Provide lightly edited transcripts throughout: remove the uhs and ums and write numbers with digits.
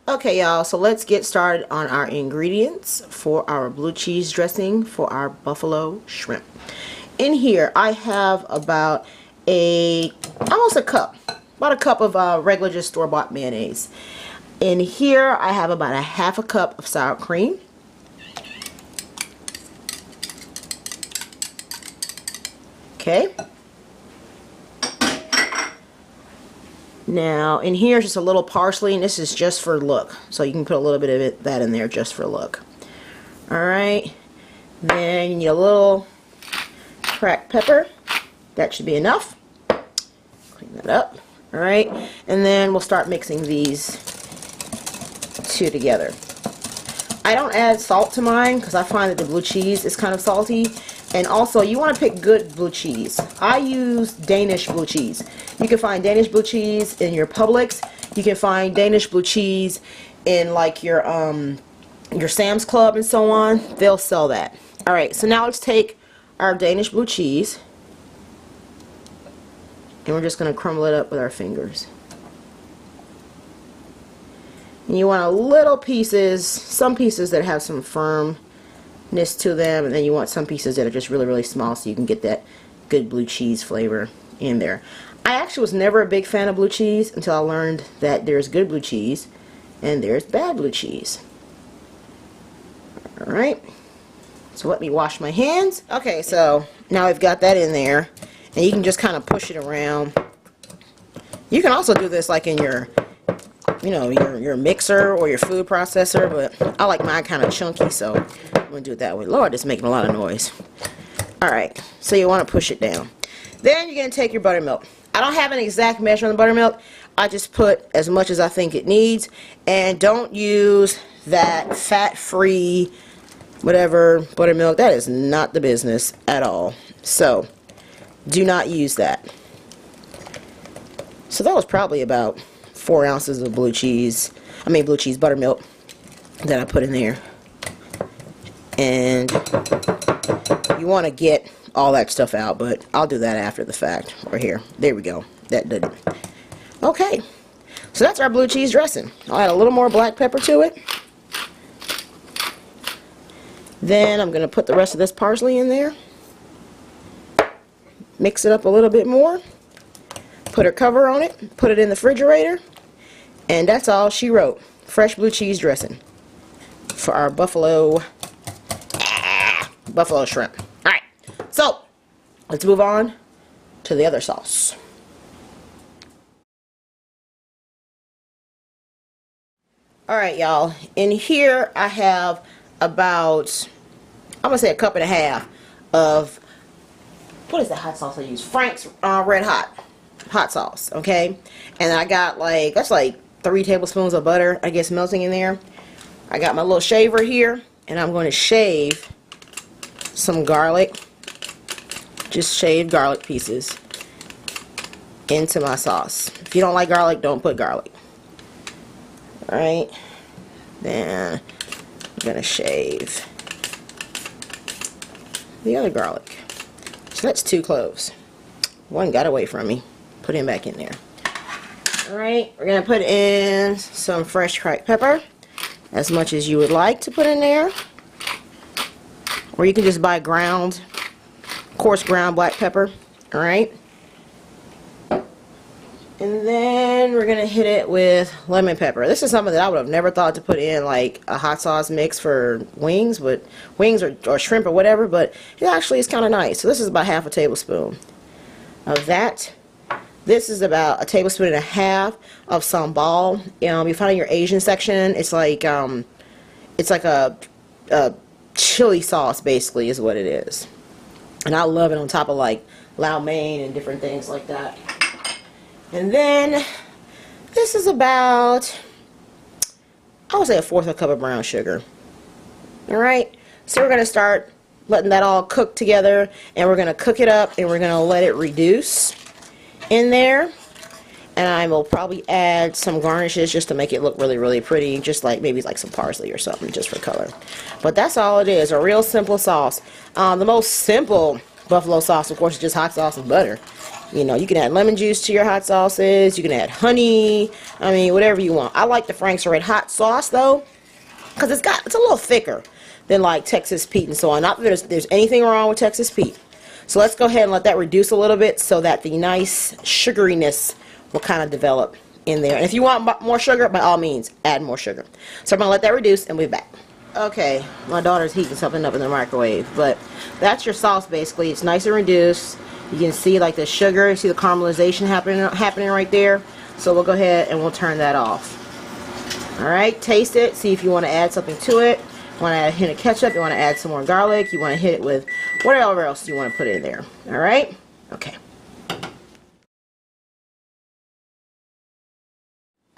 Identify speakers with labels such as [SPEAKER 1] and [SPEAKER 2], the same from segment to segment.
[SPEAKER 1] Okay, y'all, so let's get started on our ingredients for our blue cheese dressing for our buffalo shrimp. In here, I have about almost a cup, about a cup of regular just store-bought mayonnaise. In here, I have about a half a cup of sour cream. Okay. Now, in here is just a little parsley, and this is just for look. So you can put a little bit of that in there just for look. Alright. Then you need a little cracked pepper. That should be enough. Clean that up. Alright. And then we'll start mixing these two together. I don't add salt to mine because I find that the blue cheese is kind of salty. And also, you want to pick good blue cheese. I use Danish blue cheese. You can find Danish blue cheese in your Publix. You can find Danish blue cheese in like your Sam's Club and so on. They'll sell that. Alright, so now let's take our Danish blue cheese. And we're just going to crumble it up with our fingers. And you want a little pieces, some pieces that have some firmness to them, and then you want some pieces that are just really, really small so you can get that good blue cheese flavor in there. I actually was never a big fan of blue cheese until I learned that there's good blue cheese and there's bad blue cheese. Alright, so let me wash my hands. Okay, so now we've got that in there, and you can just kind of push it around. You can also do this like in your your mixer or your food processor, but I like mine kind of chunky, so I'm going to do it that way. Lord, it's making a lot of noise. Alright, so you want to push it down. Then you're going to take your buttermilk. I don't have an exact measure on the buttermilk. I just put as much as I think it needs. And don't use that fat-free, whatever, buttermilk. That is not the business at all. So, do not use that. So that was probably about 4 ounces of blue cheese buttermilk that I put in there. And you want to get all that stuff out, but I'll do that after the fact. Or here. There we go. That did it. Okay. So that's our blue cheese dressing. I'll add a little more black pepper to it. Then I'm going to put the rest of this parsley in there. Mix it up a little bit more. Put a cover on it. Put it in the refrigerator. And that's all she wrote. Fresh blue cheese dressing for our buffalo shrimp. Alright, so let's move on to the other sauce. Alright, y'all, in here I have about, I'm going to say a cup and a half of, what is the hot sauce I use? Frank's Red Hot sauce, okay? And I got that's like 3 tablespoons of butter, I guess, melting in there. I got my little shaver here, and I'm going to shave some garlic, just shaved garlic pieces, into my sauce. If you don't like garlic, don't put garlic. Alright, then I'm going to shave the other garlic. So that's 2 cloves. One got away from me. Put him back in there. Alright, we're going to put in some fresh cracked pepper, as much as you would like to put in there. Or you can just buy coarse ground black pepper. Alright. And then we're going to hit it with lemon pepper. This is something that I would have never thought to put in like a hot sauce mix for wings, or shrimp or whatever, but it actually is kind of nice. So this is about half a tablespoon of that. This is about a tablespoon and a half of sambal. You find in your Asian section, it's like a chili sauce, basically, is what it is. And I love it on top of like lau mein and different things like that. And then this is about, I would say, 1/4 cup of brown sugar. Alright, so we're going to start letting that all cook together, and we're going to cook it up, and we're going to let it reduce in there. And I will probably add some garnishes just to make it look really, really pretty, just like maybe like some parsley or something just for color. But that's all it is, a real simple sauce. The most simple buffalo sauce, of course, is just hot sauce and butter. You know, you can add lemon juice to your hot sauces. You can add honey. I mean, whatever you want. I like the Frank's Red Hot sauce though, because it's a little thicker than like Texas Pete and so on. Not that there's anything wrong with Texas Pete. So let's go ahead and let that reduce a little bit so that the nice sugariness will kind of develop in there. And if you want more sugar, by all means, add more sugar. So I'm going to let that reduce and we'll be back. Okay, my daughter's heating something up in the microwave, but that's your sauce basically. It's nice and reduced. You can see like the sugar, you see the caramelization happening right there. So we'll go ahead and we'll turn that off. Alright, taste it, see if you want to add something to it. You want to add a hint of ketchup, you want to add some more garlic, you want to hit it with whatever else you want to put in there. Alright? Okay.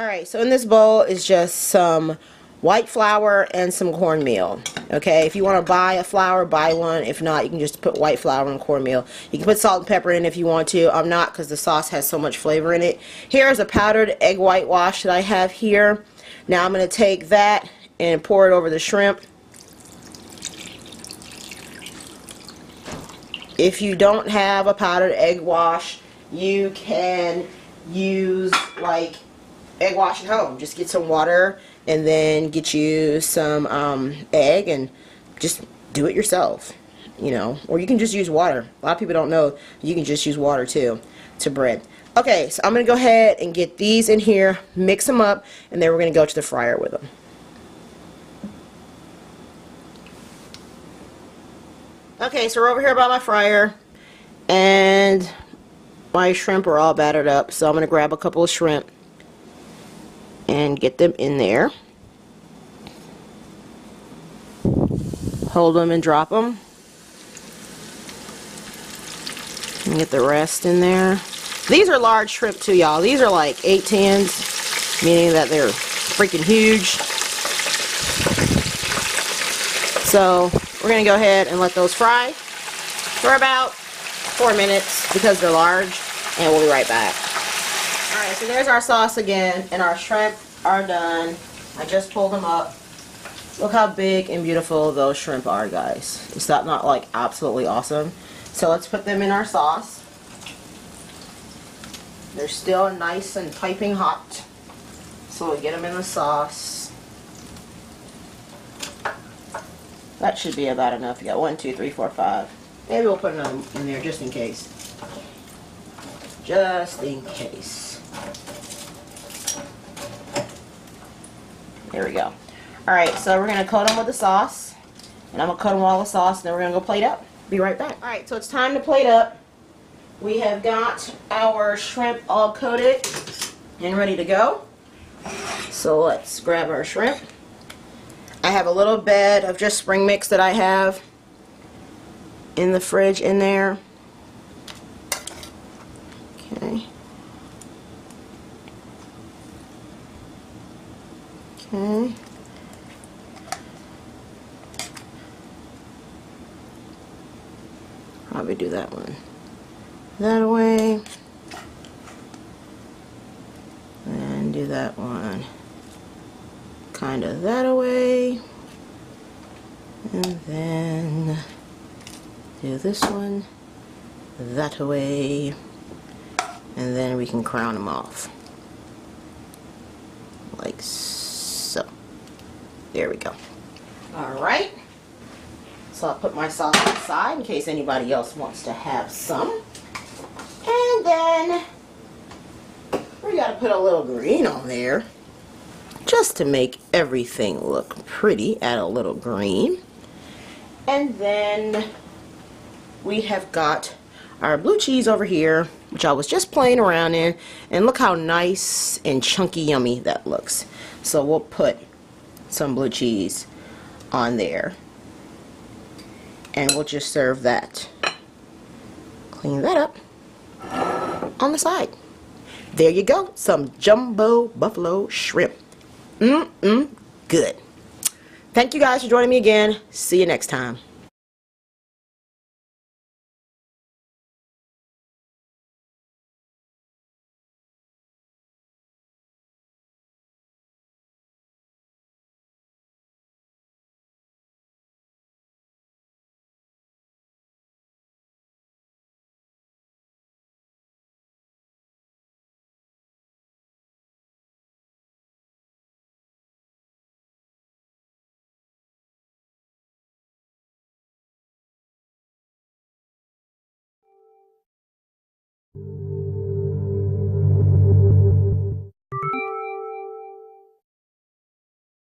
[SPEAKER 1] Alright, so in this bowl is just some white flour and some cornmeal. Okay, if you want to buy a flour, buy one. If not, you can just put white flour and cornmeal. You can put salt and pepper in if you want to. I'm not, because the sauce has so much flavor in it. Here's a powdered egg whitewash that I have here. Now I'm going to take that and pour it over the shrimp. If you don't have a powdered egg wash, you can use like egg wash at home. Just get some water and then get you some egg and just do it yourself, you know, or you can just use water. A lot of people don't know you can just use water too to bread. Okay, so I'm going to go ahead and get these in here, mix them up, and then we're going to go to the fryer with them. Okay, so we're over here by my fryer, and my shrimp are all battered up, so I'm going to grab a couple of shrimp and get them in there. Hold them and drop them. And get the rest in there. These are large shrimp too, y'all. These are like 8/10s, meaning that they're freaking huge. So we're going to go ahead and let those fry for about 4 minutes because they're large, and we'll be right back. Alright, so there's our sauce again, and our shrimp are done. I just pulled them up. Look how big and beautiful those shrimp are, guys. Is that not like absolutely awesome? So let's put them in our sauce. They're still nice and piping hot. So we'll get them in the sauce. That should be about enough. You got 1, 2, 3, 4, 5. Maybe we'll put another in there just in case. Just in case. There we go. Alright, so we're going to coat them with the sauce. And I'm going to coat them with all the sauce, and then we're going to go plate up. Be right back. Alright, so it's time to plate up. We have got our shrimp all coated and ready to go. So let's grab our shrimp. I have a little bed of just spring mix that I have in the fridge in there. Okay. Okay. Probably do that one that way, and do that one kind of that way, and then do this one that way, and then we can crown them off like so. There we go. Alright, so I'll put my sauce aside in case anybody else wants to have some. And then we gotta put a little green on there just to make everything look pretty. Add a little green. And then we have got our blue cheese over here, which I was just playing around in, and look how nice and chunky yummy that looks. So we'll put some blue cheese on there, and we'll just serve that. Clean that up on the side. There you go, some jumbo buffalo shrimp. Good. Thank you guys for joining me again. See you next time.